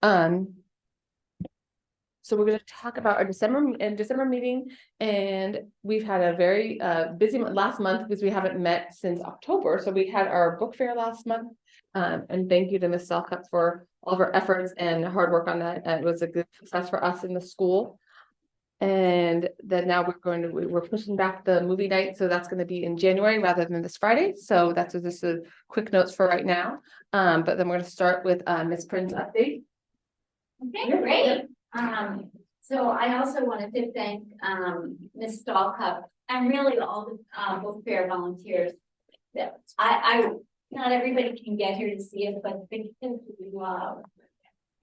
So we're going to talk about our December meeting, and we've had a very busy last month because we haven't met since October. So we had our book fair last month, and thank you to Ms. Selcup for all of her efforts and hard work on that. It was a good success for us in the school. And then now we're pushing back the movie night, so that's going to be in January rather than this Friday. So that's just a quick notes for right now. But then we're going to start with Ms. Prince's update. Okay, great. So I also wanted to thank Ms. Stallcup and really all the book fair volunteers. That I not everybody can get here to see it, but the kids love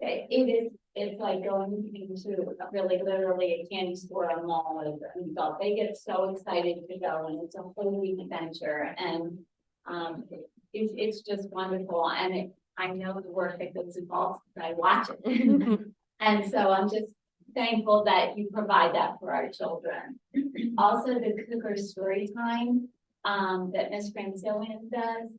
it. It's like going into really literally a candy store or mall as an adult. They get so excited to go, and it's a whole week adventure, and it's just wonderful. And I know the work that goes involved because I watch it. And so I'm just thankful that you provide that for our children. Also, the Cougar Story Time that Ms. Francillian does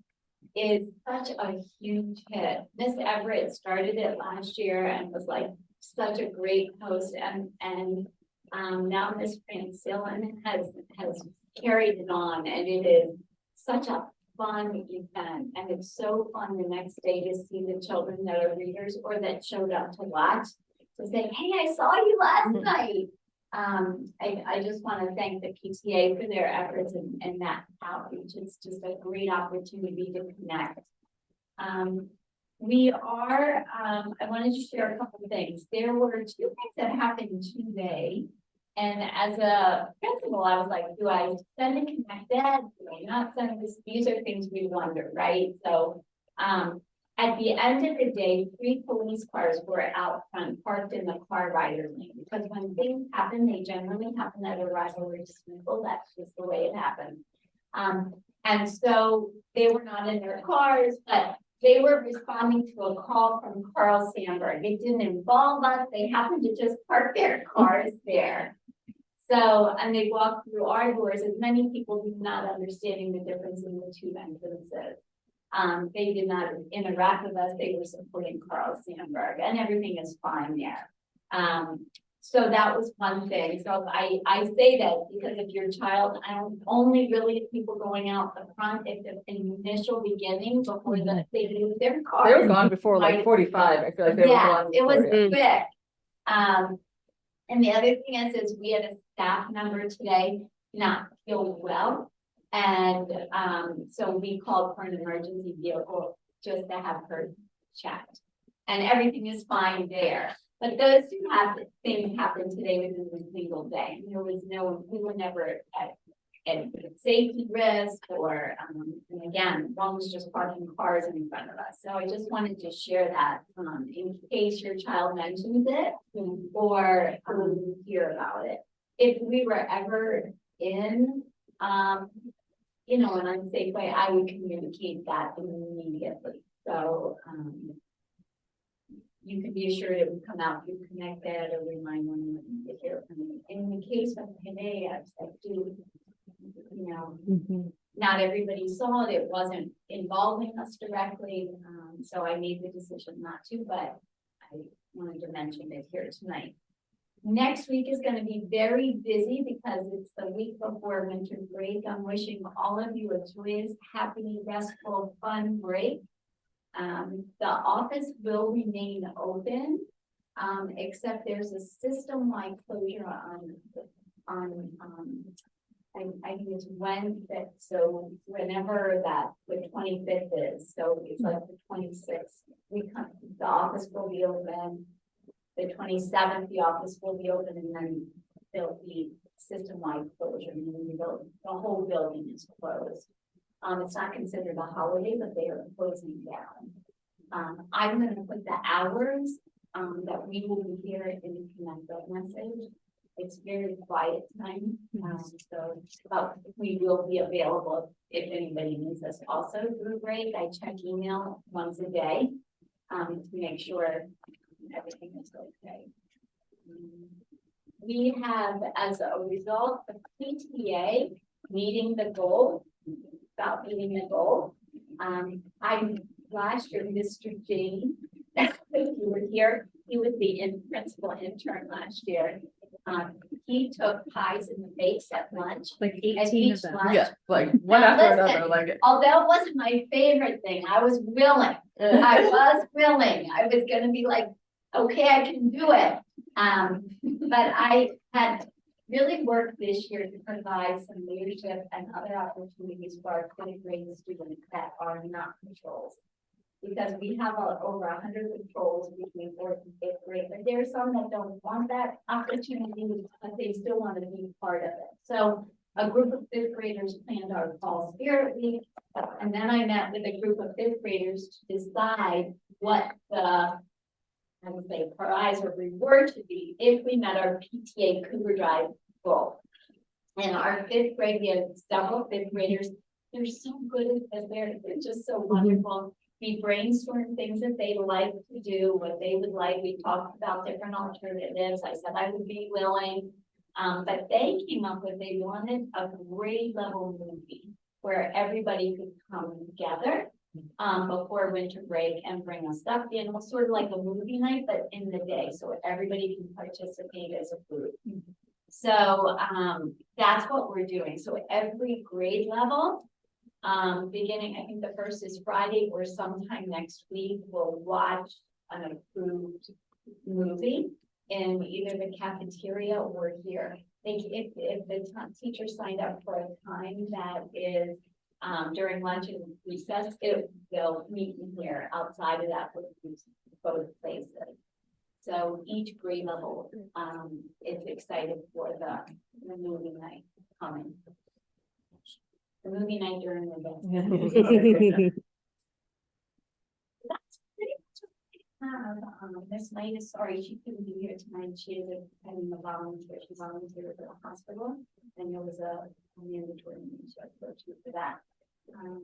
is such a huge hit. Miss Everett started it last year and was like such a great host, and now Miss Francillian has carried it on, and it is such a fun event, and it's so fun the next day to see the children that are readers or that showed up to watch to say, hey, I saw you last night. I just want to thank the PTA for their efforts and that outreach. It's just a great opportunity to connect. I wanted to share a couple of things. There were 2 things that happened today. And as a principal, I was like, do I send a connect that? Do I not send this? These are things we wonder, right? So at the end of the day, 3 police cars were out front parked in the car rider lane, because when things happen, they generally happen at a rivalry dismissal. That's just the way it happens. And so they were not in their cars, but they were responding to a call from Carl Sandberg. It didn't involve us. They happened to just park their cars there. So, and they walked through our doors, as many people do not understanding the difference in the 2 entrances. They did not interact with us. They were supporting Carl Sandberg, and everything is fine there. So that was one thing. So I say that because if your child, I don't only really people going out the front at the initial beginning before they leave their car. They were gone before like 45. I feel like they were gone. It was quick. And the other thing is we had a staff member today not feel well. And so we called for an emergency vehicle just to have her checked. And everything is fine there. But those 2 things happened today within a single day. There was we were never at safety risk or, and again, one was just parking cars in front of us. So I just wanted to share that in case your child mentions it or hear about it. If we were ever in, an unsafe way, I would communicate that immediately. So you can be assured it would come out through Connect Ed or remind one when you get here. In the case of today, I do, not everybody saw it. It wasn't involving us directly. So I made the decision not to, but I wanted to mention it here tonight. Next week is going to be very busy because it's the week before winter break. I'm wishing all of you a joyous, happy, restful, fun break. The office will remain open, except there's a system-wide closure on I think it's Wednesday. So whenever the 25th is, so it's like the 26th. The office will be open. The 27th, the office will be open, and then there'll be system-wide closure, meaning the whole building is closed. It's not considered a holiday, but they are closing down. I'm going to put the hours that we will be here in the Connect message. It's very quiet time, so we will be available if anybody needs us. Also through break, I check email once a day to make sure everything is okay. We have, as a result of PTA meeting the goal, last year, Mr. Jane if you were here, he was the principal intern last year. He took pies and bakes at lunch. Like At 18 of each them. lunch. Yeah, like one Now, after listen, another, like. Although it wasn't my favorite thing, I was willing. I was willing. I was gonna be like, okay, I can do it. But I had really worked this year to provide some leadership and other opportunities for our fifth grade students that are not controls. Because we have over 100 controls between fourth and fifth grade, but there are some that don't want that opportunity, but they still want to be part of it. So a group of fifth graders planned our fall spirit week, and then I met with a group of fifth graders to decide what the, I would say, prize or reward to be if we met our PTA Cougar Drive goal. And our fifth grade, we have several fifth graders. They're so good at this. They're just so wonderful. We brainstormed things that they'd like to do, what they would like. We talked about different alternatives. I said I would be willing. But they came up with, they wanted a grade level movie where everybody could come together before winter break and bring a stuffed animal, sort of like a movie night, but in the day, so everybody can participate as a group. So that's what we're doing. So every grade level, beginning, I think the first is Friday or sometime next week, we'll watch an approved movie in either the cafeteria or here. If the teacher signed up for a time that is during lunch and recess, they'll meet in here. Outside of that, we'll use both places. So each grade level is excited for the movie night coming. The movie night during the day. That's pretty much what we have. Miss Knight is sorry she couldn't be here tonight. She is having a volunteer. She volunteered at the hospital, and there was a mandatory meeting, so I go to for that.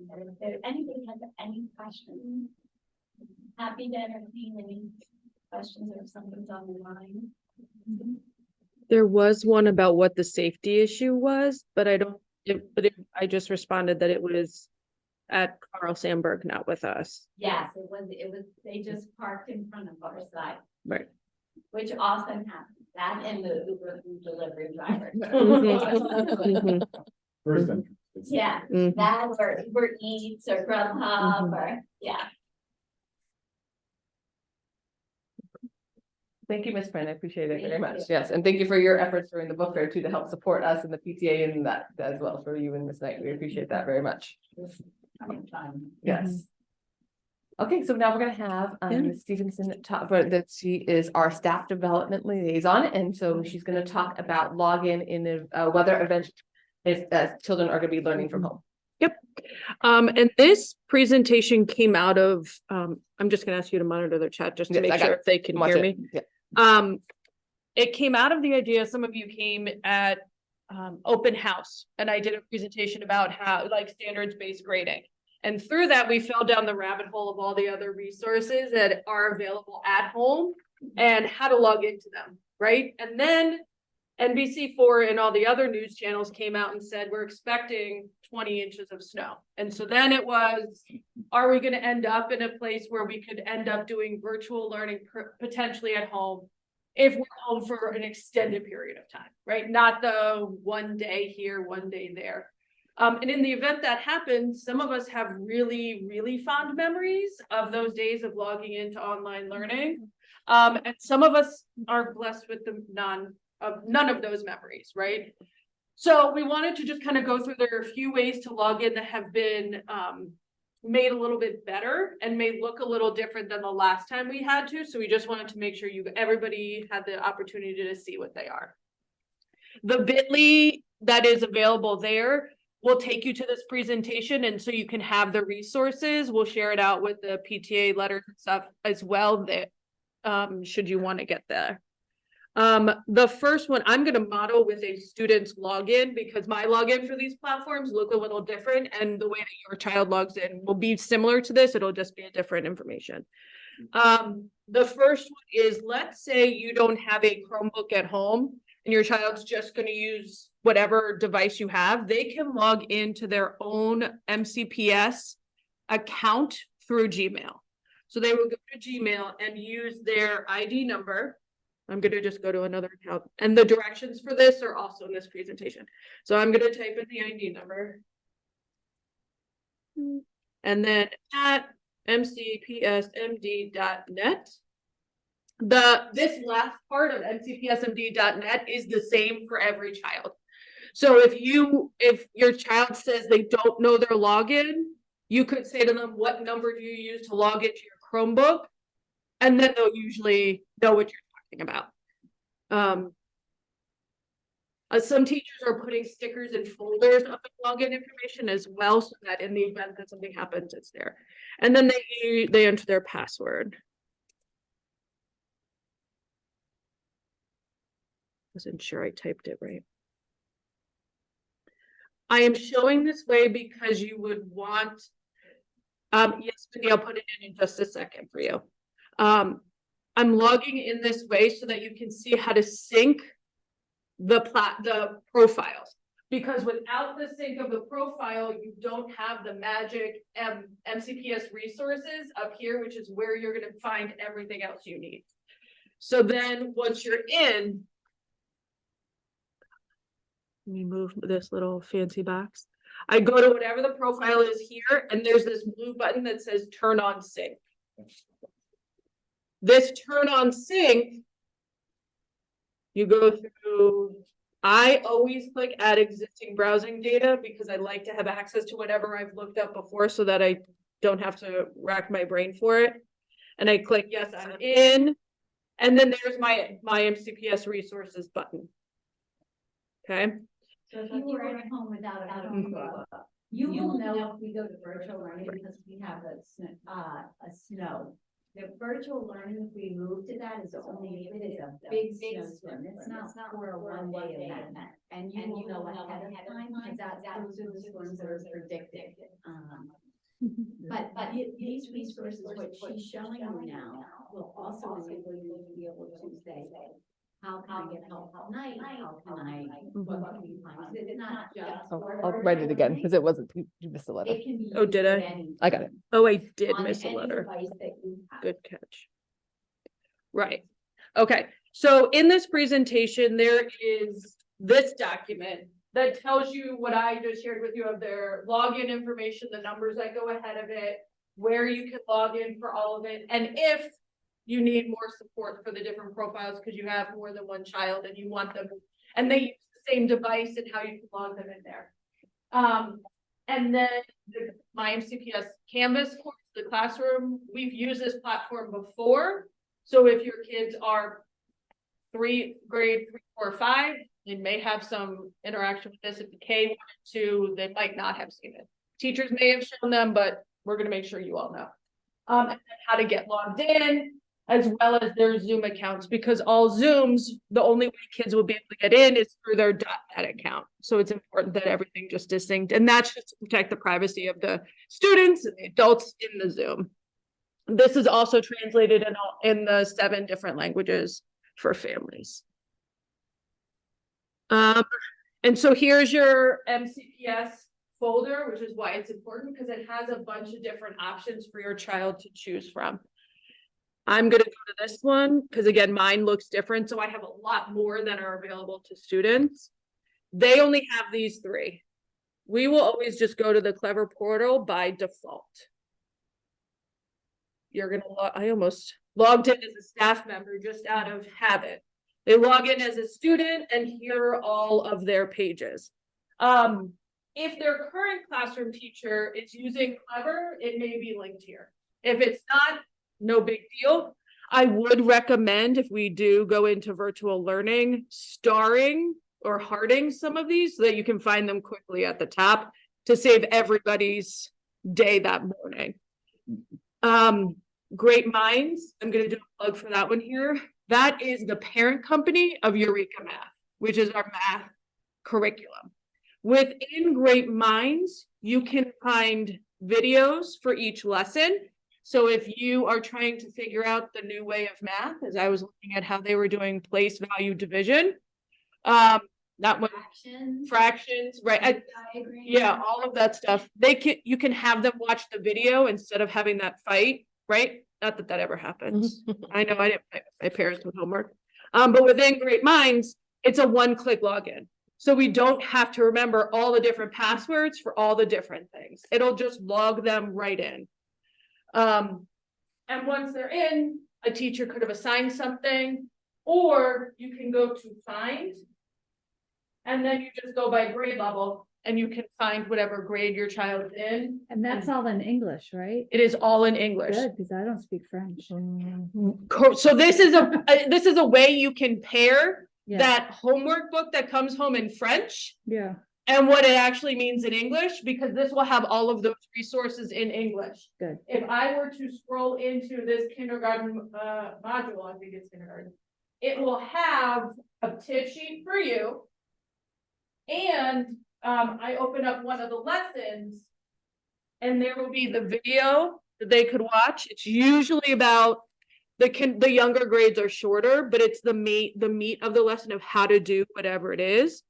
But if there anybody has any questions, happy to entertain any questions or if something's on the line. There was one about what the safety issue was, but I just responded that it was at Carl Sandburg, not with us. Yes, it was, they just parked in front of our side. Right. Which often happens, that and the Uber food delivery driver. Mhm. First entrance. Yeah, Mhm. that or Uber Eats or Grubhub or, yeah. Thank you, Ms. Friend. I appreciate it very Thank much. you. Yes, and thank you for your efforts during the book fair too, to help support us and the PTA and that as well for you and Ms. Knight. We appreciate that very much. Yes. Okay, so now we're gonna have Ms. Stevenson talk, but that she is our staff development liaison, and so she's gonna talk about login in a weather event if children are gonna be learning from home. And this presentation came out of, I'm just gonna ask you to monitor their chat just to Yes, make I got sure it. if they can Watch hear it. me. Yeah. It came out of the idea, some of you came at open house, and I did a presentation about how, like, standards-based grading. And through that, we fell down the rabbit hole of all the other resources that are available at home and how to log into them, right? And then NBC4 and all the other news channels came out and said, we're expecting 20 inches of snow. And so then it was, are we gonna end up in a place where we could end up doing virtual learning potentially at home if we're home for an extended period of time, right? Not the one day here, one day there. And in the event that happens, some of us have really, really fond memories of those days of logging into online learning. And some of us are blessed with none of those memories, right? So we wanted to just kind of go through, there are a few ways to log in that have been made a little bit better and may look a little different than the last time we had to. So we just wanted to make sure everybody had the opportunity to see what they are. The bit.ly that is available there will take you to this presentation, and so you can have the resources. We'll share it out with the PTA letters and stuff as well, that should you want to get there. The first one, I'm going to model with a student's login because my login for these platforms look a little different, and the way that your child logs in will be similar to this. It'll just be a different information. The first one is, let's say you don't have a Chromebook at home and your child's just going to use whatever device you have. They can log into their own MCPS account through Gmail. So they will go to Gmail and use their ID number. I'm gonna just go to another account, and the directions for this are also in this presentation. So I'm gonna type in the ID number. And then at mcpsmd.net. This last part of mcpsmd.net is the same for every child. So if your child says they don't know their login, you could say to them, what number do you use to log into your Chromebook? And then they'll usually know what you're talking about. Some teachers are putting stickers and folders of the login information as well, so that in the event that something happens, it's there. And then they enter their password. Wasn't sure I typed it right. I am showing this way because you would want, yes, Mindy, I'll put it in just a second for you. I'm logging in this way so that you can see how to sync the profiles, because without the sync of the profile, you don't have the magic MCPS resources up here, which is where you're going to find everything else you need. So then once you're in, let me move this little fancy box. I go to whatever the profile is here, and there's this blue button that says turn on sync. This turn on sync, you go through, I always click add existing browsing data because I like to have access to whatever I've looked up before so that I don't have to rack my brain for it. And I click yes, I'm in. And then there's my MCPS resources button. Okay. So if you were at home without a Chromebook, you will know if we go to virtual learning because we have a snow. The virtual learning, if we move to that, is only if it is a big snowstorm. It's not for a one-day event. And you will know ahead of time because those are the storms that are predicted. But these resources, what she's showing you now, will also enable you to be able to say, how can I get help tonight? How can I, what can we find? It's not just. I'll write it again because it wasn't, you missed a letter. It can be Oh, did used I? at any I got it. Oh, I did on miss a any letter. device that you have. Good catch. Right. Okay. So in this presentation, there is this document that tells you what I just shared with you of their login information, the numbers that go ahead of it, where you can log in for all of it, and if you need more support for the different profiles because you have more than one child and you want them, and they use the same device and how you can log them in there. And then my MCPS Canvas course, the classroom, we've used this platform before. So if your kids are grade 3, 4, 5, they may have some interaction with this. If the K1 and 2, they might not have seen it. Teachers may have shown them, but we're going to make sure you all know. And then how to get logged in, as well as their Zoom accounts, because all Zooms, the only way kids will be able to get in is through their .NET account. So it's important that everything just is synced, and that's just to protect the privacy of the students and the adults in the Zoom. This is also translated in the 7 different languages for families. And so here's your MCPS folder, which is why it's important, because it has a bunch of different options for your child to choose from. I'm going to go to this one because, again, mine looks different. So I have a lot more that are available to students. They only have these 3. We will always just go to the Clever portal by default. You're going to I almost logged in as a staff member just out of habit. They log in as a student, and here are all of their pages. If their current classroom teacher is using Clever, it may be linked here. If it's not, no big deal. I would recommend, if we do go into virtual learning, starring or hearting some of these so that you can find them quickly at the top to save everybody's day that morning. Great Minds, I'm going to do a plug for that one here. That is the parent company of Eureka Math, which is our math curriculum. Within Great Minds, you can find videos for each lesson. So if you are trying to figure out the new way of math, as I was looking at how they were doing place value division, not what fractions, right? Yeah, all of that stuff. You can have them watch the video instead of having that fight, right? Not that that ever happens. I know I didn't pay my parents with homework. But within Great Minds, it's a one-click login. So we don't have to remember all the different passwords for all the different things. It'll just log them right in. And once they're in, a teacher could have assigned something, or you can go to find. And then you just go by grade level and you can find whatever grade your child's in. And that's all in English, right? It is all in English. Good, because I don't speak French. So this is a way you can pair Yeah, that homework book that comes home in French yeah, and what it actually means in English, because this will have all of those resources in English. good. If I were to scroll into this kindergarten module, I think it's kindergarten, it will have a tip sheet for you. And I open up one of the lessons and there will be the video that they could watch. It's usually about the younger grades are shorter, but it's the meat of the lesson of how to do whatever it is.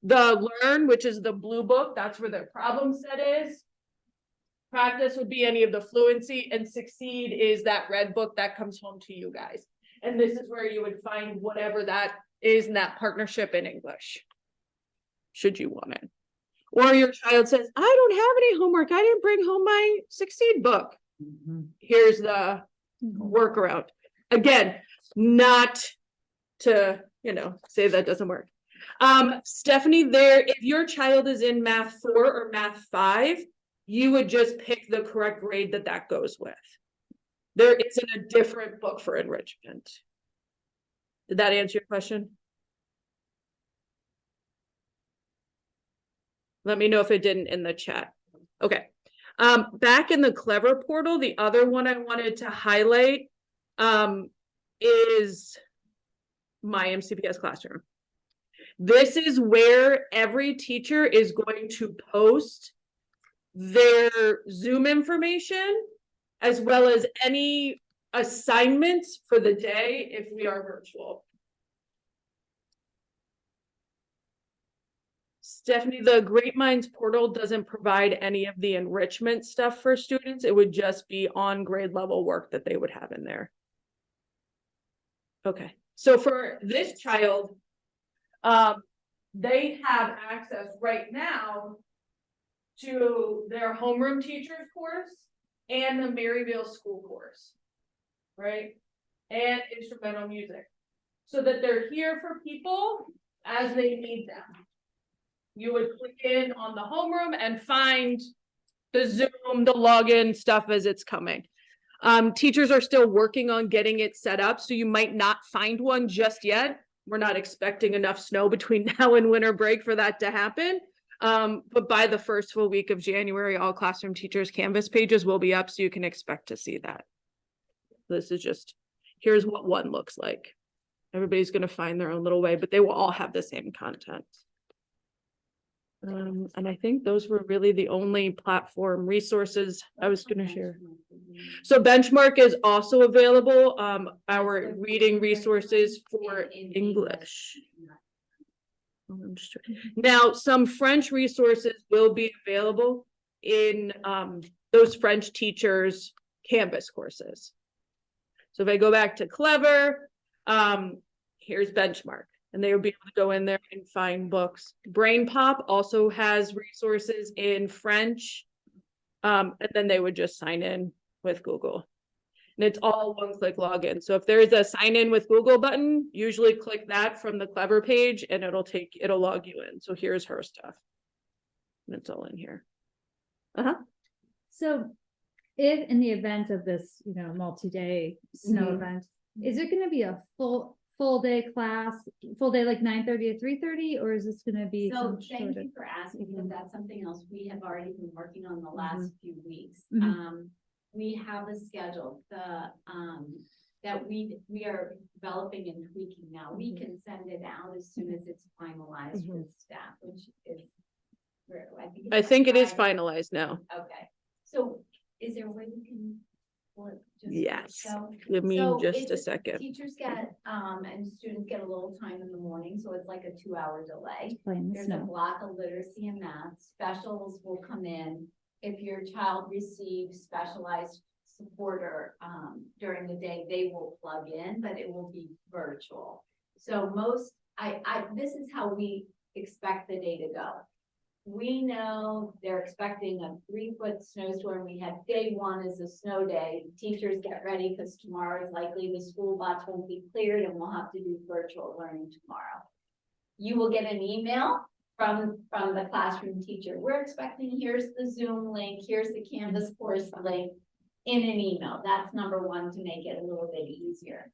The learn, which is the blue book, that's where their problem set is. Practice would be any of the fluency, and succeed is that red book that comes home to you guys. And this is where you would find whatever that is in that partnership in English, should you want it. Or your child says, I don't have any homework. I didn't bring home my succeed book. Here's the workaround. Again, not to, say that doesn't work. Stephanie, if your child is in math 4 or math 5, you would just pick the correct grade that goes with. There isn't a different book for enrichment. Did that answer your question? Let me know if it didn't in the chat. Okay. Back in the Clever portal, the other one I wanted to highlight is my MCPS classroom. This is where every teacher is going to post their Zoom information, as well as any assignments for the day if we are virtual. Stephanie, the Great Minds portal doesn't provide any of the enrichment stuff for students. It would just be on grade level work that they would have in there. Okay, so for this child, they have access right now to their homeroom teachers course and the Maryvale school course, right? And instrumental music, so that they're here for people as they need them. You would click in on the homeroom and find the Zoom, the login stuff as it's coming. Teachers are still working on getting it set up, so you might not find one just yet. We're not expecting enough snow between now and winter break for that to happen. But by the first full week of January, all classroom teachers' Canvas pages will be up, so you can expect to see that. This is just, here's what one looks like. Everybody's going to find their own little way, but they will all have the same content. And I think those were really the only platform resources I was going to share. So Benchmark is also available, our reading resources for English. Now, some French resources will be available in those French teachers' Canvas courses. So if I go back to Clever, here's Benchmark. And they would be able to go in there and find books. Brain Pop also has resources in French. And then they would just sign in with Google. And it's all one-click login. So if there's a sign in with Google button, usually click that from the Clever page and it'll log you in. So here's her stuff. And it's all in here. So if in the event of this, multi-day snow event, is it going to be a full day class, full day like 9:30 to 3:30, or is this going to be? So thank you for asking, because that's something else we have already been working on the last few weeks. We have a schedule that we are developing and tweaking now. We can send it out as soon as it's finalized with staff, which is I think it is finalized now. Okay, so is there a way we can? Yes. So Give me just a second. Teachers get and students get a little time in the morning, so it's like a 2-hour delay. There's a block of literacy and math. Specials will come in if your child receives specialized supporter, during the day, they will plug in, but it will be virtual. So this is how we expect the day to go. We know they're expecting a 3-foot snowstorm. We had day 1 is a snow day. Teachers get ready because tomorrow is likely the school lots won't be cleared and we'll have to do virtual learning tomorrow. You will get an email from the classroom teacher. We're expecting, here's the Zoom link, here's the Canvas course link in an email. That's number 1 to make it a little bit easier.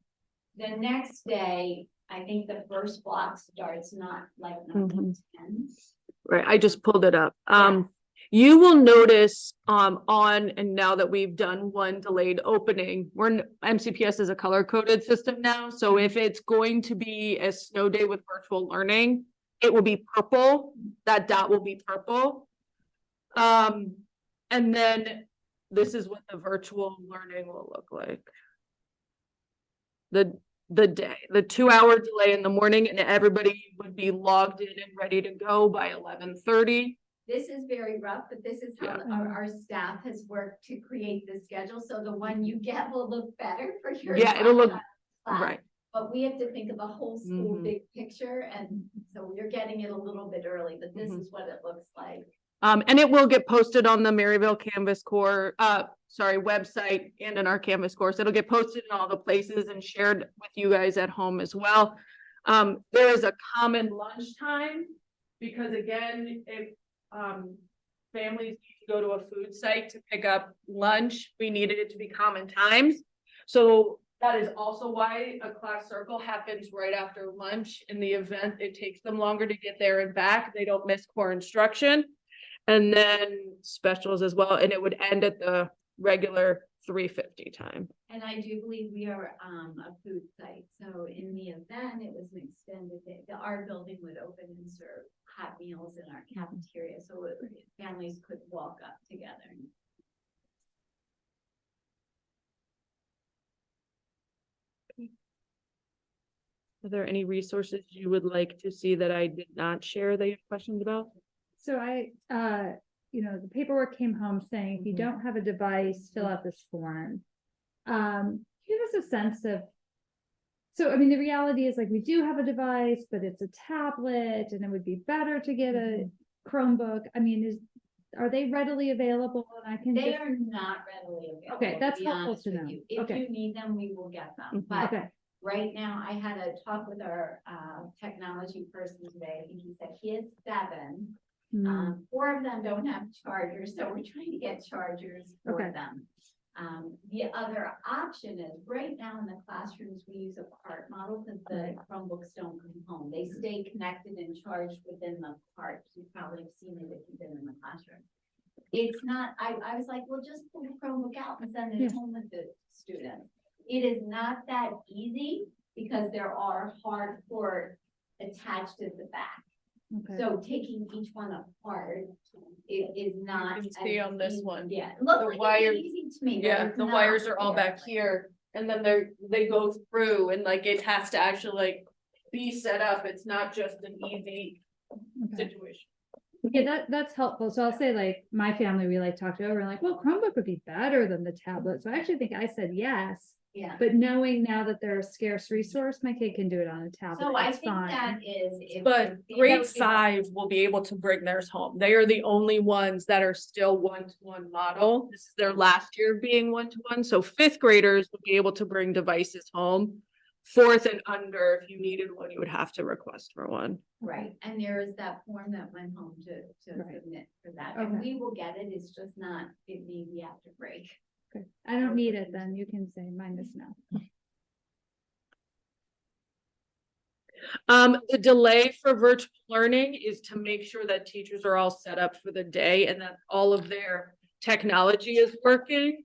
The next day, I think the first block starts not like 9 to 10. Right, I just pulled it up. Yeah. You will notice, and now that we've done one delayed opening, MCPS is a color coded system now. So if it's going to be a snow day with virtual learning, it will be purple. That dot will be purple. And then this is what the virtual learning will look like. The day, the 2-hour delay in the morning, and everybody would be logged in and ready to go by 11:30. This is very rough, but this is how our staff has worked to create the schedule. So the one you get will look better for your. Yeah, it'll look class. right. But we have to think of a whole school big picture, and so we're getting it a little bit early, but this is what it looks like. And it will get posted on the Maryvale Canvas Core, website and in our Canvas course. It'll get posted in all the places and shared with you guys at home as well. There is a common lunch time because again, if families need to go to a food site to pick up lunch, we needed it to be common times. So that is also why a class circle happens right after lunch. In the event it takes them longer to get there and back, they don't miss core instruction. And then specials as well, and it would end at the regular 3:50 time. And I do believe we are a food site, so in the event it was an extended day, our building would open and serve hot meals in our cafeteria, so families could walk up together. Are there any resources you would like to see that I did not share that you have questions about? So the paperwork came home saying, if you don't have a device, fill out this form. Give us a sense of, so, I mean, the reality is like, we do have a device, but it's a tablet and it would be better to get a Chromebook. I mean, are they readily available? And I can They are not readily available. Okay, that's to be helpful honest to with know. you. If Okay. you need them, we will get them, Mhm. but Okay. right now, I had a talk with our technology person today. I think he said he has 7. 4 of them don't have chargers, so we're trying to get chargers for Okay. them. The other option is, right now in the classrooms, we use a cart model because the Chromebooks don't come home. They stay connected and charged within the cart. You probably have seen it if you've been in the classroom. It's not, I was like, well, just pull the Chromebook out and send it home with the students. It is not that easy because there are hard cord attached at the back. Okay. So taking each one apart, it is not. You can see as on this easy. one. Yeah, it looks The like wires- it's easy to me. but Yeah, it's the not. wires are all Yeah. back here, and then they go through, and like it has to actually like be set up. It's not just an easy Okay. situation. Yeah, that's helpful. So I'll say like my family, we like talked over and like, well, Chromebook would be better than the tablet. So I actually think I said yes, Yeah, but knowing now that they're a scarce resource, my kid can do it on a tablet. so I It's think fine. that is. if- But you grade know, 5 will be able to bring theirs home. They are the only ones that are still 1-to-1 model. This is their last year being 1-to-1. So 5th graders will be able to bring devices home. 4th and under, if you needed one, you would have to request for one. Right, and there is that form that went home to Right. submit for that, and Okay. we will get it, it's just not, it may be after break. Okay. I don't need it then. You can say mine is no. The delay for virtual learning is to make sure that teachers are all set up for the day and that all of their technology is working.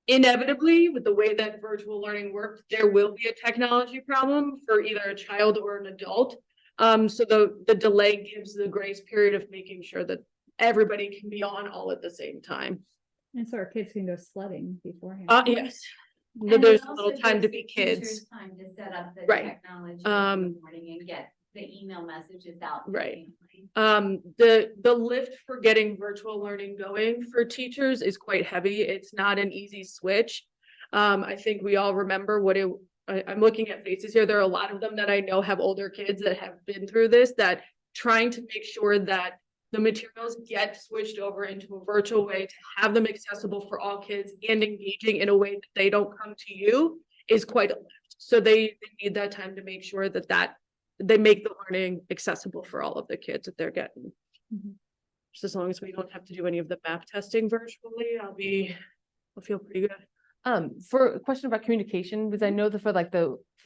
Inevitably, with the way that virtual learning works, there will be a technology problem for either a child or an adult. So the delay gives the grace period of making sure that everybody can be on all at the same time. And so our kids can go sledding beforehand. Yes, And there's it a little also time to gives be the teachers kids. Time to set up the Right. technology in the morning and get the email messages out. Right. The lift for getting virtual learning going for teachers is quite heavy. It's not an easy switch. I think we all remember I'm looking at faces here. There are a lot of them that I know have older kids that have been through this, that trying to make sure that the materials get switched over into a virtual way to have them accessible for all kids and engaging in a way that they don't come to you is quite a lift. So they need that time to make sure that they make the learning accessible for all of the kids that they're getting. Just as long as we don't have to do any of the math testing virtually, I'll feel pretty good. For a question about communication, because I know that for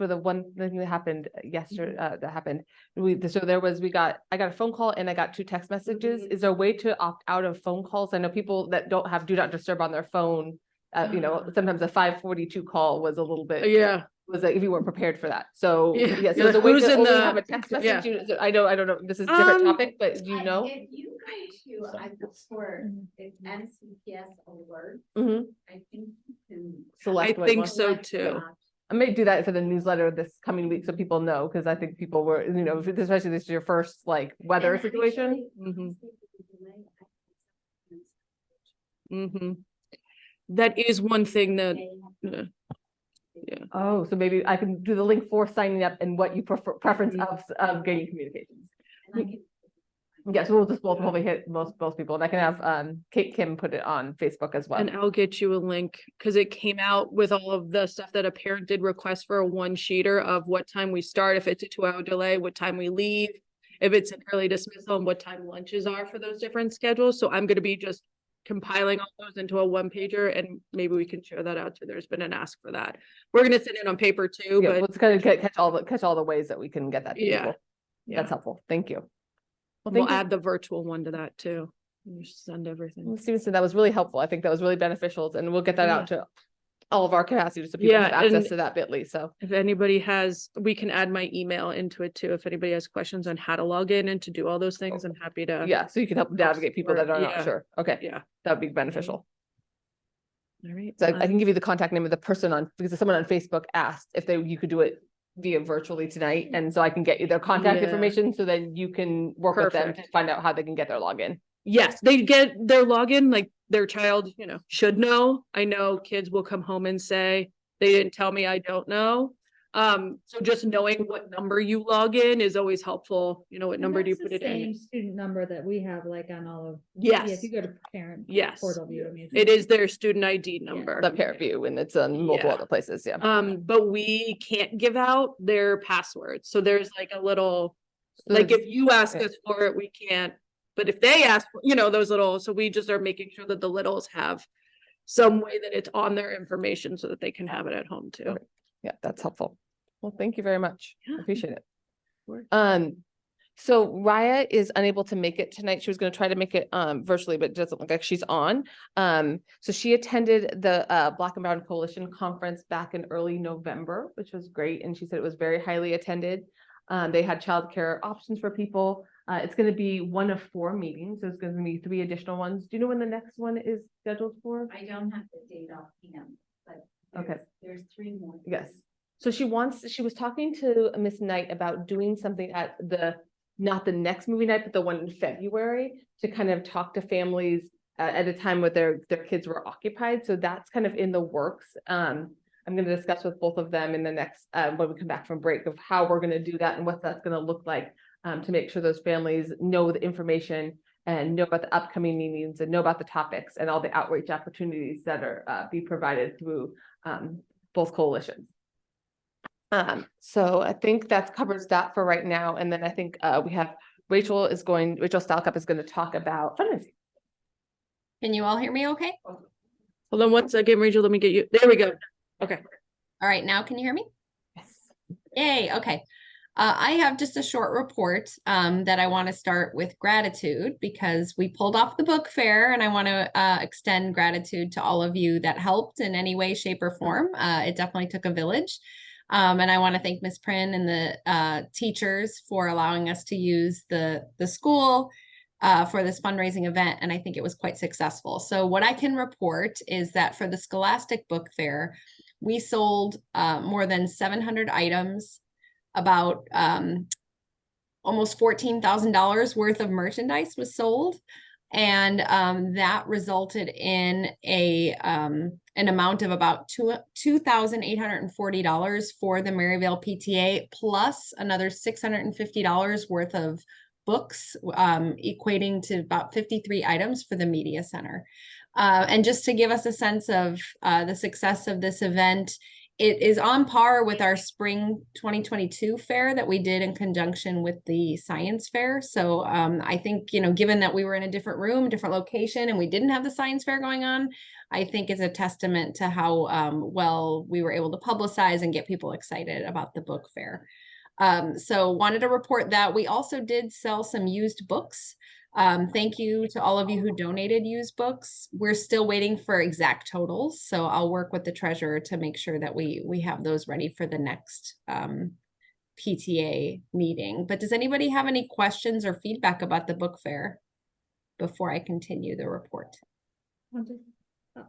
the one thing that happened yesterday, I got a phone call and I got 2 text messages. Is there a way to opt out of phone calls? I know people that don't have do not disturb on their phone. Sometimes a 542 call was a little bit, was like if you weren't prepared for that. So Yeah. so there's a way Who's to in only the- have a text message. I don't know. This is a different topic, but do you know? If you go to, I look for it's MCPS alert, Mhm. I think you can. Select I what think one. so too. I may do that for the newsletter this coming week so people know, because I think people were, especially this is your first like weather And situation. actually, That is one thing that, Oh, so maybe I can do the link for signing up and what you preference of gaining communications. Yes, we'll just both probably hit most people, and I can have Kim put it on Facebook as well. and I'll get you a link because it came out with all of the stuff that a parent did request for a 1-sheeter of what time we start, if it's a 2-hour delay, what time we leave, if it's an early dismissal, and what time lunches are for those different schedules. So I'm going to be just compiling all those into a 1-pager, and maybe we can share that out too. There's been an ask for that. We're going to send it on paper too, Yeah, but let's kind of catch all the ways that we can get that to Yeah. people. Yeah. That's helpful. Thank you. Well, we'll thank you. add the virtual one to that too. You should send everything. Stevenson, that was really helpful. I think that was really beneficial, and we'll get that out to all of our capacity so people Yeah, have access and- to that bit.ly. So If anybody we can add my email into it too. If anybody has questions on how to log in and to do all those things, I'm happy to. yeah, so you can help navigate people that are not Yeah. sure. Okay, Yeah. that would be beneficial. All right. So I can give you the contact name of the person because someone on Facebook asked if you could do it via virtually tonight, and so I can get you their contact Yeah. information so then you can work with them to Perfect. find out how they can get their login. Yes, they get their login, like their child, should know. I know kids will come home and say, they didn't tell me, I don't know. So just knowing what number you log in is always helpful. What And number do you that's put the it in? same student number that we have like on all of. Yes. If you go to parent. Yes. Portal view. I mean, It is their student ID number. The parent view, and it's on multiple Yeah. other places. Yeah. But we can't give out their passwords. So there's like a little, So like there's- if you ask yeah. us for it, we can't. But if they ask, those little, so we just are making sure that the littles have some way that it's on their information so that they can have it at home too. Okay. Yeah, that's helpful. Well, thank you very much. Yeah. I appreciate it. course. So Raya is unable to make it tonight. She was going to try to make it virtually, but it doesn't look like she's on. So she attended the Black and Brown Coalition conference back in early November, which was great. And she said it was very highly attended. They had childcare options for people. It's going to be one of 4 meetings. So it's going to be 3 additional ones. Do you know when the next one is scheduled for? I don't have the date offhand, but Okay. there's 3 more. Yes. So she was talking to Miss Knight about doing something at not the next movie night, but the one in February to kind of talk to families at a time where their kids were occupied. So that's kind of in the works. I'm going to discuss with both of them in the next, when we come back from break, of how we're going to do that and what that's going to look like to make sure those families know the information and know about the upcoming meetings and know about the topics and all the outreach opportunities that are be provided through both coalitions. So I think that covers that for right now. And then I think we have Rachel Stalcup is going to talk about fundraising. Can you all hear me okay? Hold on one second, Rachel, let me get you. There we go. Okay. All right, now can you hear me? Yes. Yay, okay. I have just a short report that I want to start with gratitude because we pulled off the book fair and I want to extend gratitude to all of you that helped in any way, shape, or form. It definitely took a village. And I want to thank Ms. Prin and the teachers for allowing us to use the school for this fundraising event. And I think it was quite successful. So what I can report is that for the Scholastic Book Fair, we sold more than 700 items, about almost $14,000 worth of merchandise was sold. And that resulted in an amount of about $2,840 for the Maryvale PTA, plus another $650 worth of books, equating to about 53 items for the media center. And just to give us a sense of the success of this event, it is on par with our spring 2022 fair that we did in conjunction with the science fair. So I think, you know, given that we were in a different room, different location, and we didn't have the science fair going on, I think is a testament to how well we were able to publicize and get people excited about the book fair. So wanted to report that. We also did sell some used books. Thank you to all of you who donated used books. We're still waiting for exact totals, so I'll work with the treasurer to make sure that we have those ready for the next PTA meeting. But does anybody have any questions or feedback about the book fair before I continue the report?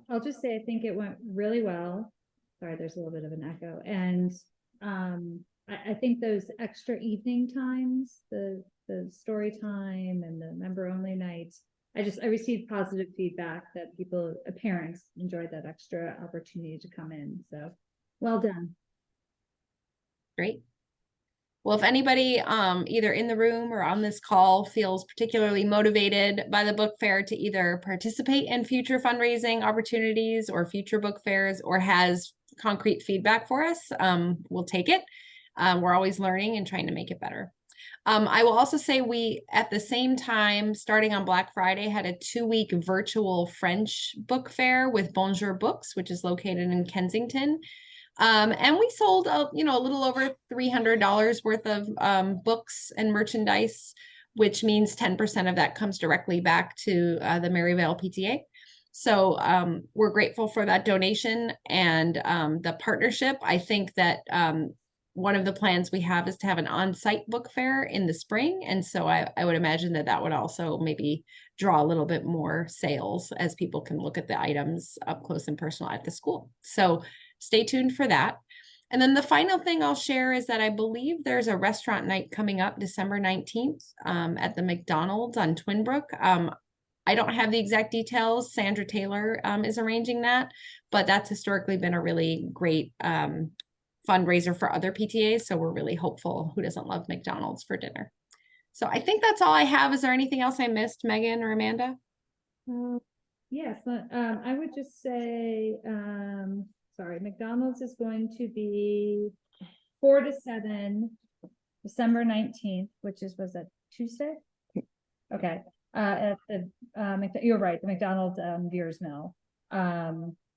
I'll just say I think it went really well. Sorry, there's a little bit of an echo. And I think those extra evening times, the story time and the member only nights, I received positive feedback that parents enjoyed that extra opportunity to come in. So well done. Great. Well, if anybody either in the room or on this call feels particularly motivated by the book fair to either participate in future fundraising opportunities or future book fairs, or has concrete feedback for us, we'll take it. We're always learning and trying to make it better. I will also say we, at the same time, starting on Black Friday, had a 2-week virtual French book fair with Bonjour Books, which is located in Kensington. And we sold a little over $300 worth of books and merchandise, which means 10% of that comes directly back to the Maryvale PTA. So we're grateful for that donation and the partnership. I think that one of the plans we have is to have an on-site book fair in the spring. And so I would imagine that would also maybe draw a little bit more sales as people can look at the items up close and personal at the school. So stay tuned for that. And then the final thing I'll share is that I believe there's a restaurant night coming up December 19th at the McDonald's on Twinbrook. I don't have the exact details. Sandra Taylor is arranging that, but that's historically been a really great fundraiser for other PTAs. So we're really hopeful. Who doesn't love McDonald's for dinner? So I think that's all I have. Is there anything else I missed, Megan or Amanda? Yes, I would just say, sorry, McDonald's is going to be 4 to 7, December 19th, was that Tuesday? Okay. At the you're right, the McDonald's Beers Mill.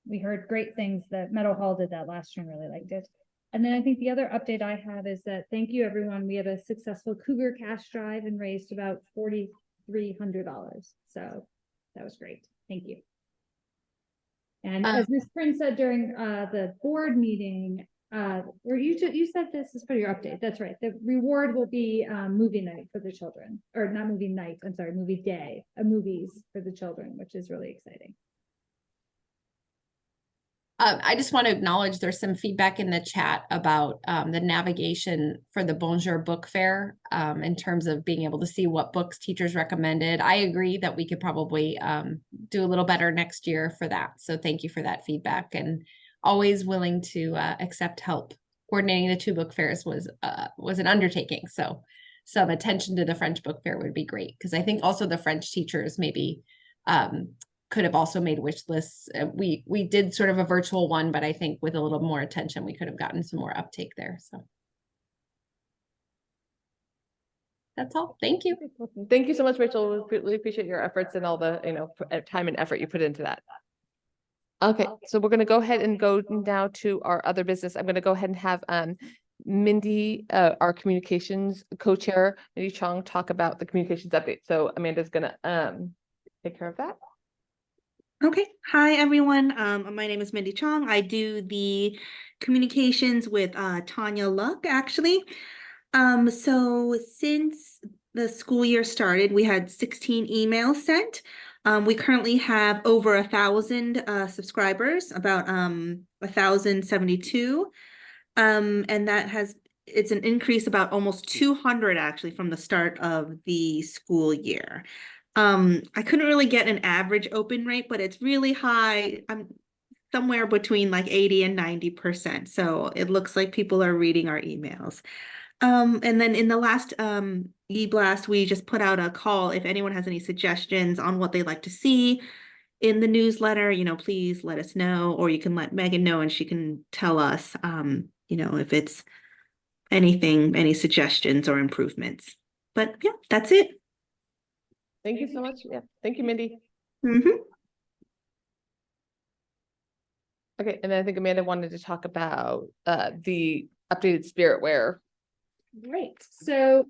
We heard great things that Meadow Hall did that last year and really liked it. And then I think the other update I have is that thank you everyone. We had a successful Cougar cash drive and raised about $4,300. So that was great. Thank you. And as Ms. Prince said during the board meeting, or you said this is for your update. That's right. The reward will be movie night for the children, or not movie night. I'm sorry, movie day, movies for the children, which is really exciting. I just want to acknowledge there's some feedback in the chat about the navigation for the Bonjour Book Fair in terms of being able to see what books teachers recommended. I agree that we could probably do a little better next year for that. So thank you for that feedback, and always willing to accept help. Coordinating the 2 book fairs was an undertaking. So some attention to the French book fair would be great, because I think also the French teachers maybe could have also made wish lists. We did sort of a virtual one, but I think with a little more attention, we could have gotten some more uptake there. So that's all. Thank you. Thank you so much, Rachel. We really appreciate your efforts and all the time and effort you put into that. Okay, so we're going to go ahead and go now to our other business. I'm going to go ahead and have Mindy, our communications co-chair, Mindy Chong, talk about the communications update. So Amanda's going to take care of that. Okay. Hi, everyone. My name is Mindy Chong. I do the communications with Tanya Luck, actually. So since the school year started, we had 16 emails sent. We currently have over 1,000 subscribers, about 1,072. And that has it's an increase about almost 200 actually from the start of the school year. I couldn't really get an average open rate, but it's really high. I'm somewhere between like 80 and 90%. So it looks like people are reading our emails. And then in the last e-blast, we just put out a call if anyone has any suggestions on what they'd like to see in the newsletter, please let us know, or you can let Megan know and she can tell us, if it's anything, any suggestions or improvements. But yeah, that's it. Thank you so much. Yeah, thank you, Mindy. Mhm. Okay, and then I think Amanda wanted to talk about the updated spirit wear. Great. So,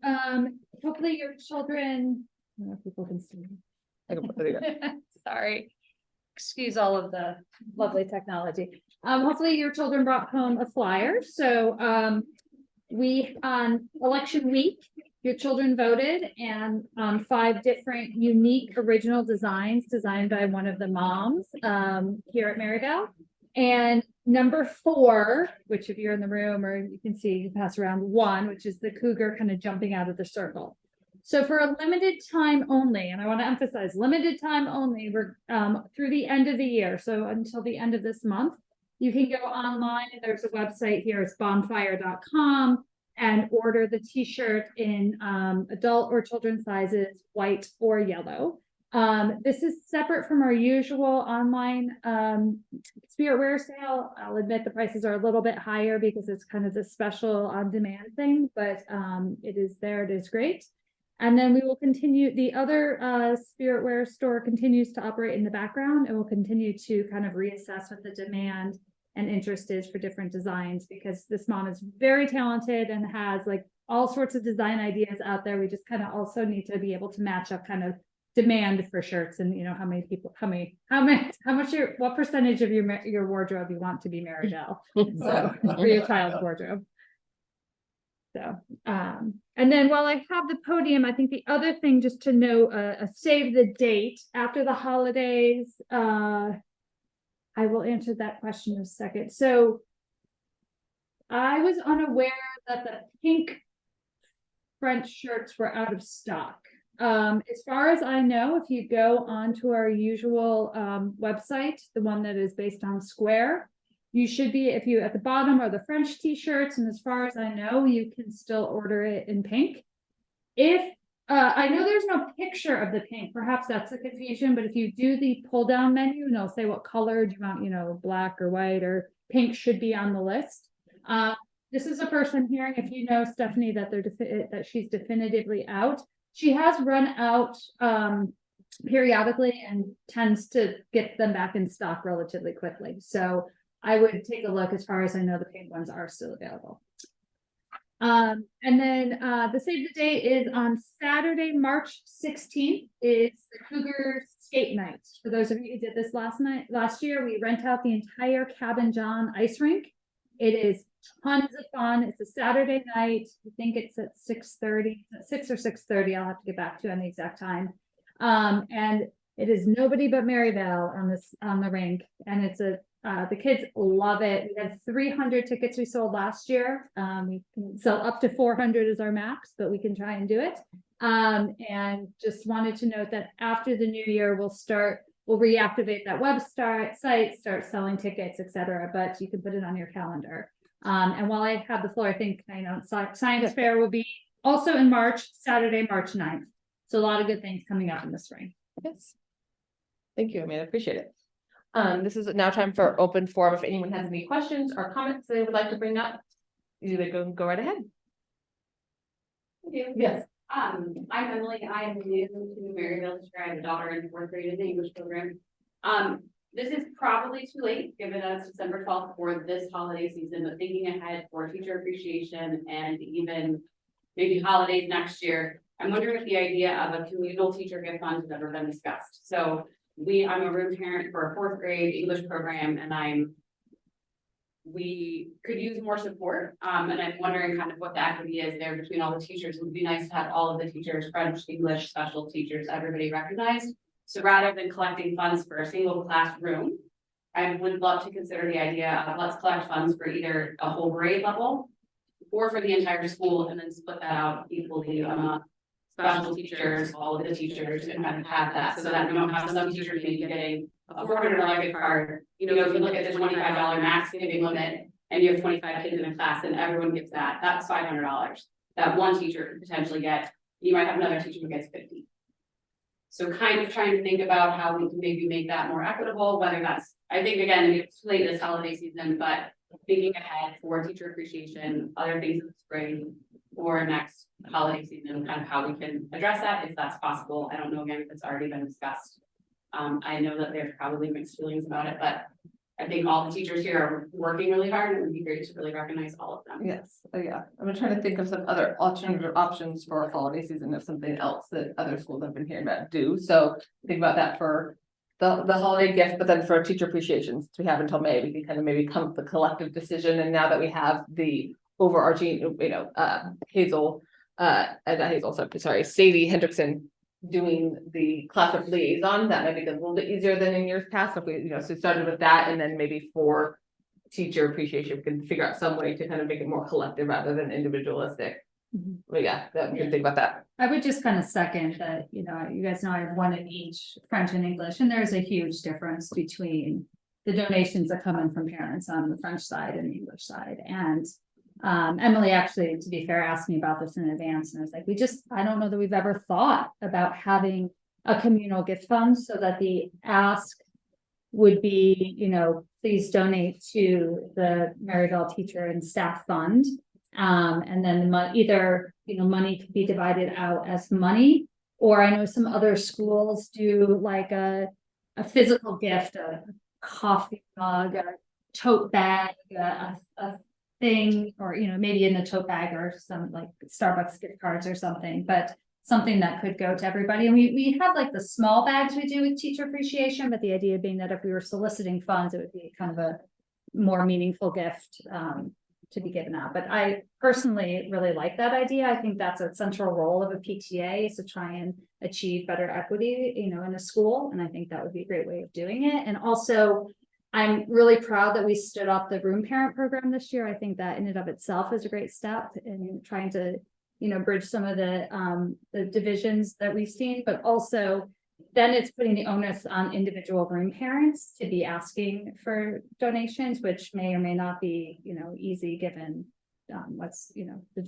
hopefully your children, I don't know if people can see. There you go. Sorry. Excuse all of the lovely technology. Hopefully your children brought home a flyer. So, we, on election week, your children voted and on 5 different unique original designs designed by one of the moms, here at Maryvale. And number 4, which if you're in the room or you can see, you pass around 1, which is the cougar kind of jumping out of the circle. So for a limited time only, and I want to emphasize limited time only, we're through the end of the year. So until the end of this month, you can go online and there's a website here, it's bonfire.com, and order the t-shirt in adult or children's sizes, white or yellow. This is separate from our usual online spirit wear sale. I'll admit the prices are a little bit higher because it's kind of the special on-demand thing, but it is there, it is great. And then we will continue, the other spirit wear store continues to operate in the background, and we'll continue to kind of reassess what the demand and interest is for different designs, because this mom is very talented and has like all sorts of design ideas out there. We just kind of also need to be able to match up kind of demand for shirts and how many people, what percentage of your wardrobe you want to be Maryvale, so for your child's wardrobe. So, and then while I have the podium, I think the other thing just to know, save the date after the holidays. I will answer that question in a second. So I was unaware that the pink French shirts were out of stock. As far as I know, if you go onto our usual website, the one that is based on Square, you should be, if you at the bottom are the French t-shirts, and as far as I know, you can still order it in pink. If I know there's no picture of the pink, perhaps that's the confusion, but if you do the pull down menu, and it'll say what color do you want, black or white or pink should be on the list. This is a person hearing, if you know Stephanie, that that she's definitively out. She has run out periodically and tends to get them back in stock relatively quickly. So I would take a look. As far as I know, the pink ones are still available. And then the save the date is on Saturday, March 16th is the Cougar Skate Night. For those of you who did this last year, we rent out the entire Cabin John ice rink. It is tons of fun. It's a Saturday night. I think it's at 6:30, 6 or 6:30. I'll have to get back to you on the exact time. And it is nobody but Maryvale on the rink, and it's the kids love it. We had 300 tickets we sold last year. We can sell up to 400 as our max, but we can try and do it. And just wanted to note that after the new year, we'll reactivate that website, start selling tickets, etc. But you can put it on your calendar. And while I have the floor, I think Science Fair will be also in March, Saturday, March 9th. So a lot of good things coming up in the spring. Yes. Thank you, Amanda. Appreciate it. This is now time for open forum. If anyone has any questions or comments they would like to bring up, you go right ahead. Thank you. Yes. I'm Emily. I am new to Maryvale. I have a daughter in 4th grade in the English program. This is probably too late, given that it's December 12th for this holiday season, but thinking ahead for teacher appreciation and even maybe holidays next year, I'm wondering if the idea of a communal teacher gift fund has ever been discussed. So I'm a room parent for a 4th grade English program, and we could use more support. And I'm wondering kind of what the equity is there between all the teachers. It would be nice to have all of the teachers, French, English, special teachers, everybody recognized. So rather than collecting funds for a single classroom, I would love to consider the idea of let's collect funds for either a whole grade level or for the entire school, and then split that out equally among special teachers, all of the teachers, and kind of have that, so that we don't have some teachers maybe getting a $400 gift card. You know, if you look at the $25 max giving limit, and you have 25 kids in a class, and everyone gets that, that's $500. That one teacher could potentially get, you might have another teacher who gets 50. So kind of trying to think about how we can maybe make that more equitable, whether that's, I think again, it's late this holiday season, but thinking ahead for teacher appreciation, other things in the spring or next holiday season, kind of how we can address that if that's possible. I don't know again if it's already been discussed. I know that there's probably mixed feelings about it, but I think all the teachers here are working really hard, and it would be great to really recognize all of them. Yes, yeah, I'm trying to think of some other alternative options for a holiday season, if something else that other schools have been hearing about do, so think about that for. The holiday gift, but then for teacher appreciations, we have until May, we can kind of maybe come to the collective decision, and now that we have the overarching, you know, Hazel, not Hazel, sorry, Sadie Hendrickson doing the classroom liaison, that might be a little bit easier than in years past, if we, you know, so started with that, and then maybe for teacher appreciation, we can figure out some way to kind of make it more collective rather than individualistic. Mhm. But yeah, that we can think about that. I would just kind of second that, you know, you guys know I have one in each, French and English, and there's a huge difference between the donations that come in from parents on the French side and the English side. And Emily actually, to be fair, asked me about this in advance, and I was like, I don't know that we've ever thought about having a communal gift fund, so that the ask would be, you know, please donate to the Maryvale Teacher and Staff Fund. And then either, you know, money could be divided out as money, or I know some other schools do like a physical gift, a coffee mug, a tote bag, a thing, or, you know, maybe in the tote bag or some like Starbucks gift cards or something, but something that could go to everybody. And we have like the small bags we do with teacher appreciation, but the idea being that if we were soliciting funds, it would be kind of a more meaningful gift, to be given out. But I personally really like that idea. I think that's a central role of a PTA, is to try and achieve better equity, you know, in a school. And I think that would be a great way of doing it. And also, I'm really proud that we stood up the room parent program this year. I think that in and of itself is a great step in trying to, you know, bridge some of the divisions that we've seen, but also then it's putting the onus on individual room parents to be asking for donations, which may or may not be, you know, easy given what's, you know, the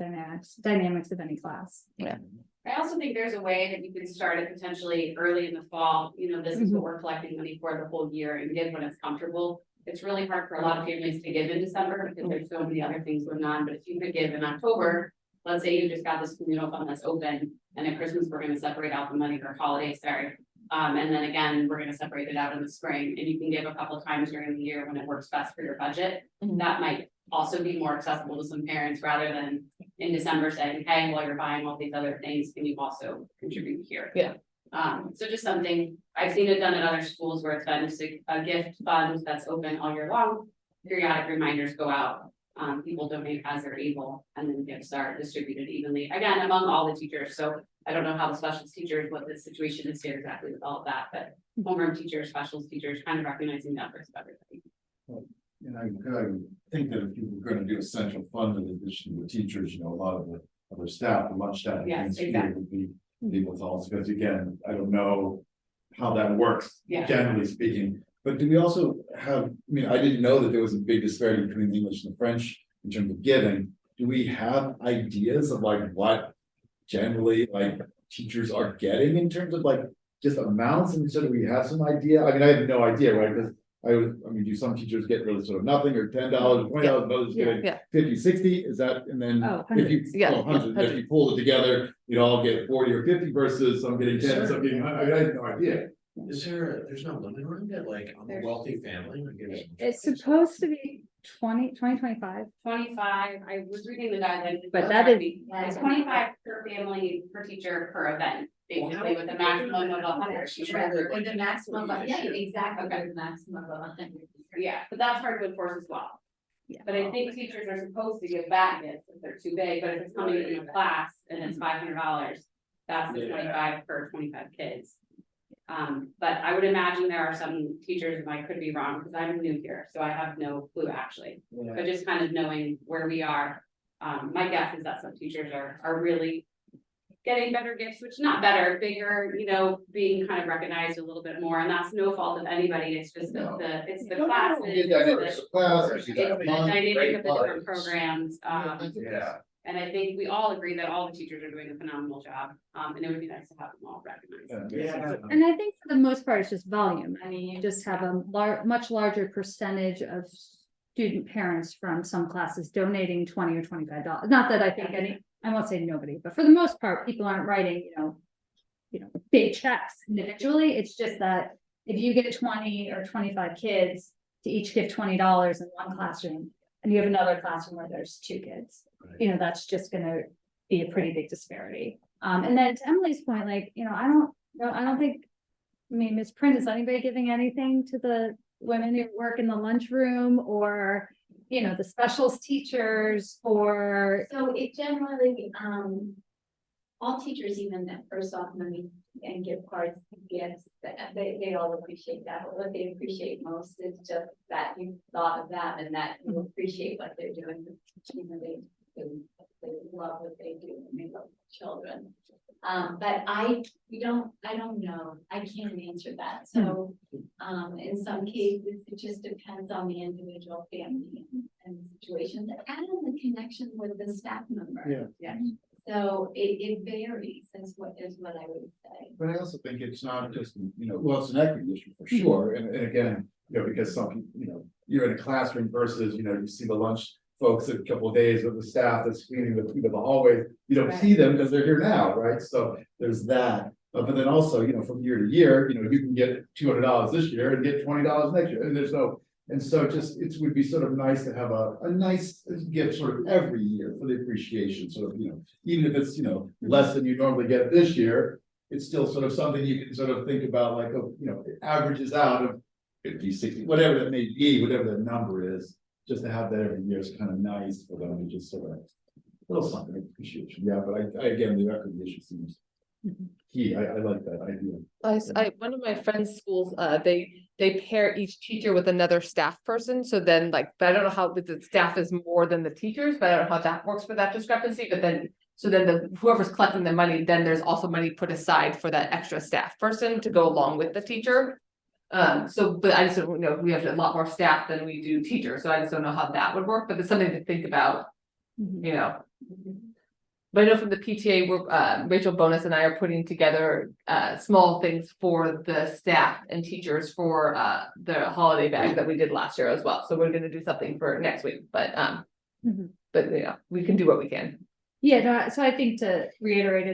dynamics of any class. Yeah. I also think there's a way that you can start it potentially early in the fall. You know, this is what we're collecting money for the whole year, and give when it's comfortable. It's really hard for a lot of families to give in December because there's so many other things going on, but if you could give in October, let's say you just got this communal fund that's open, and at Christmas, we're gonna separate out the money for holidays, and then again, we're gonna separate it out in the spring, and you can give a couple of times during the year when it works best for your budget. That might also be more accessible to some parents, rather than in December saying, hey, while you're buying all these other things, can you also contribute here? Yeah. So just something, I've seen it done at other schools where it's been just a gift fund that's open all year long. Periodic reminders go out, people donate as they're able, and then gifts are distributed evenly, again, among all the teachers. So I don't know how the specials teachers, what the situation is here exactly with all of that, but homeroom teachers, specials teachers, kind of recognizing the efforts of everybody. And I think that if you were gonna do a central fund in addition to the teachers, you know, a lot of the other staff, the lunch staff. and Yes, things here exactly. Would be able to also, because again, I don't know how that works, Yeah. generally speaking. But do we also have, I mean, I didn't know that there was a big disparity between English and French in terms of giving. Do we have ideas of like what generally like teachers are getting in terms of like just amounts, and so do we have some idea? I mean, I have no idea, right? Because I mean, do some teachers get really sort of nothing, or $10, $20, and others getting Yeah. 50, 60? Is that, and then Oh, if you, hundreds. Yeah, oh, hundreds, yeah, if you pull it together, you all get 40 or 50 versus some getting 10, Sure. some getting, I have no idea. There's no limit around it, like I'm a wealthy family. like, It's supposed to be 2025. 25, I was reading the guidelines. But that is- It's 25 per family, per teacher, per event, basically with a maximum of 100. With the maximum of, yeah, exactly, Okay. with the maximum of 100. Yeah, but that's hard to enforce as well. Yeah. But I think teachers are supposed to give back gifts if they're too big, but if it's coming from a class and it's $500, that's the 25 per 25 kids. But I would imagine there are some teachers, and I could be wrong, because I'm new here, so I have no clue actually. But just kind of knowing where we are, My guess is that some teachers are really getting better gifts, which not better, bigger, being kind of recognized a little bit more, and that's no fault of anybody, it's just it's the classes. The dynamics It's of class, the she's got fun, dynamic great of the different parties. programs, Yeah. and I think we all agree that all the teachers are doing a phenomenal job, and it would be nice to have them all recognized. And I think for the most part, it's just volume. I mean, you just have a much larger percentage of student parents from some classes donating $20 or $25. Not that I think I won't say nobody, but for the most part, people aren't writing, big checks individually. It's just that if you get 20 or 25 kids to each give $20 in one classroom, and you have another classroom where there's 2 kids, that's just gonna be a pretty big disparity. And then to Emily's point, like, I don't think, Ms. Print, is anybody giving anything to the women who work in the lunchroom or, the specials teachers or? So it generally, all teachers, even that first off money and gift cards, gifts, they all appreciate that. But what they appreciate most is just that you thought of them and that you appreciate what they're doing. They love what they do and they love children. But I don't know. I can't answer that. So, in some cases, it just depends on the individual family and situations and the connection with the staff member. Yeah. So it varies, is what I would say. But I also think it's not just, well, it's an equity issue for sure, and again, because some people, you're in a classroom versus, you see the lunch folks a couple of days with the staff that's cleaning the hallway, you don't see them because they're here now, right? So there's that. But then also, from year to year, you can get $200 this year and get $20 next year, and there's no. And so just, it would be sort of nice to have a nice gift sort of every year for the appreciation, sort of, even if it's, less than you normally get this year, it's still sort of something you can sort of think about, like, it averages out of 50, 60, whatever that may be, whatever that number is, just to have that every year is kind of nice for them to just sort of, a little something of appreciation. Yeah, but I again, the equity issue seems key. I like that idea. One of my friends' schools, they pair each teacher with another staff person, so then but I don't know how the staff is more than the teachers, but I don't know how that works for that discrepancy, but then. So then whoever's collecting the money, then there's also money put aside for that extra staff person to go along with the teacher. But I just don't know, we have a lot more staff than we do teachers, so I just don't know how that would work, but it's something to think about, But I know from the PTA, we're, Rachel Bonus and I are putting together, small things for the staff and teachers for, the holiday bags that we did last year as well, so we're gonna do something for next week, but we can do what we can. Yeah, so I think to reiterate,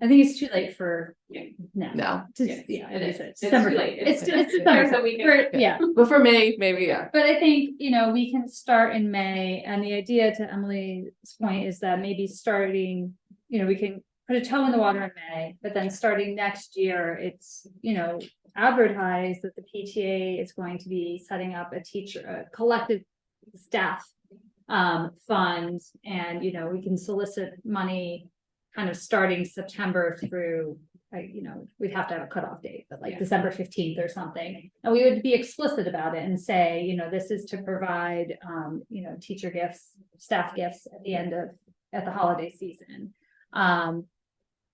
I think it's too late for now. No. It is. It's December. too late. It's It's December. so we can- Yeah, But for May, maybe, yeah. but I think, we can start in May, and the idea, to Emily's point, is that maybe starting, we can put a toe in the water in May, but then starting next year, it's, advertised that the PTA is going to be setting up a collective staff fund, and, we can solicit money kind of starting September through, we'd have to have a cutoff date, but like December 15th or something. And we would be explicit about it and say, this is to provide, teacher gifts, staff gifts at the at the holiday season. And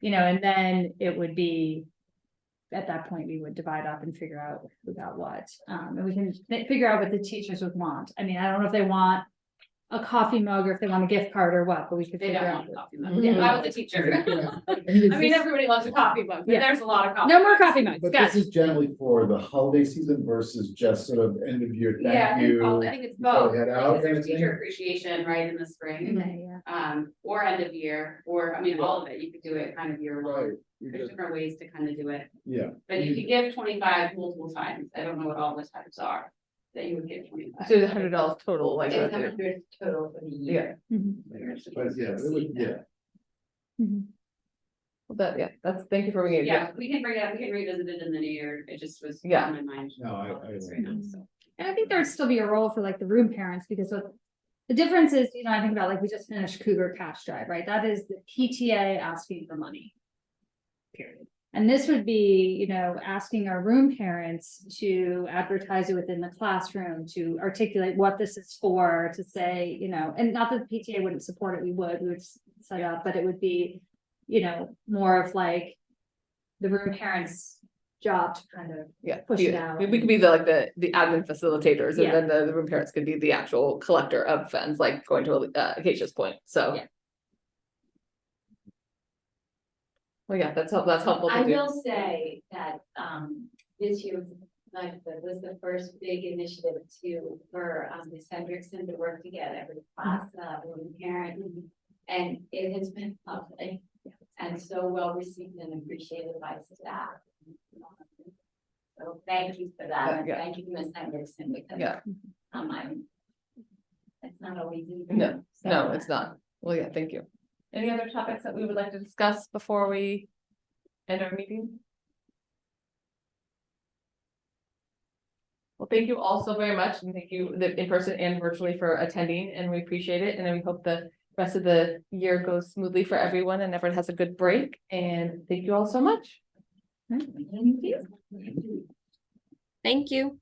then it would be, at that point, we would divide up and figure out who got what. And we can figure out what the teachers would want. I mean, I don't know if they want a coffee mug or if they want a gift card or what, but we could They figure don't out. want a coffee mug. Yeah. If I was a teacher. I mean, everybody loves a coffee mug, but Yeah. there's a lot of coffee. No more coffee mugs, But guys. this is generally for the holiday season versus just sort of end of year, Yeah, thank you. I think it's before both. we head Like, out 'cause there's kind of thing. teacher appreciation right in the spring, Yeah. or end of year, or, I mean, all of it, you could do it kind of year Right, long. you There's just, different ways to kind of do it, yeah. but you could give 25 multiple times. I don't know what all the types are that you would give 25. So $100 total, like. It's 100 total for the year. Mhm. But yeah, it would, yeah. Mhm. Thank you for bringing it. Yeah, we can bring it up, we can revisit it in the new year. It just was Yeah. on my mind. No, I Right now, so. And I think there'd still be a role for like the room parents, because the difference is, I think about, like, we just finished Cougar Cash Drive, right? That is the PTA asking for money. Period. And this would be, you know, asking our room parents to advertise it within the classroom, to articulate what this is for, to say, you know, and not that the PTA wouldn't support it, we would set up, but it would be, you know, more of like the room parents' job to kind of Yeah, push it out. we could be the, like, the admin facilitators, Yeah. and then the room parents could be the actual collector of funds, like going to Acacia's point, so. Yeah. Well, yeah, that's helpful I to do. will say that, this year was the first big initiative for Ms. Hendrickson to work together with class, with the parent. And it has been lovely and so well received and appreciated by staff. So thank you for that, and Yeah. thank you, Ms. Hendrickson, because, Yeah. it's not always easy. No, So, no, it's not. Well, yeah, thank you. Any other topics that we would like to discuss before we end our meeting? Well, thank you all so very much, and thank you in person and virtually for attending, and we appreciate it, and we hope the rest of the year goes smoothly for everyone and everyone has a good break, and thank you all so much. Thank you. Thank you.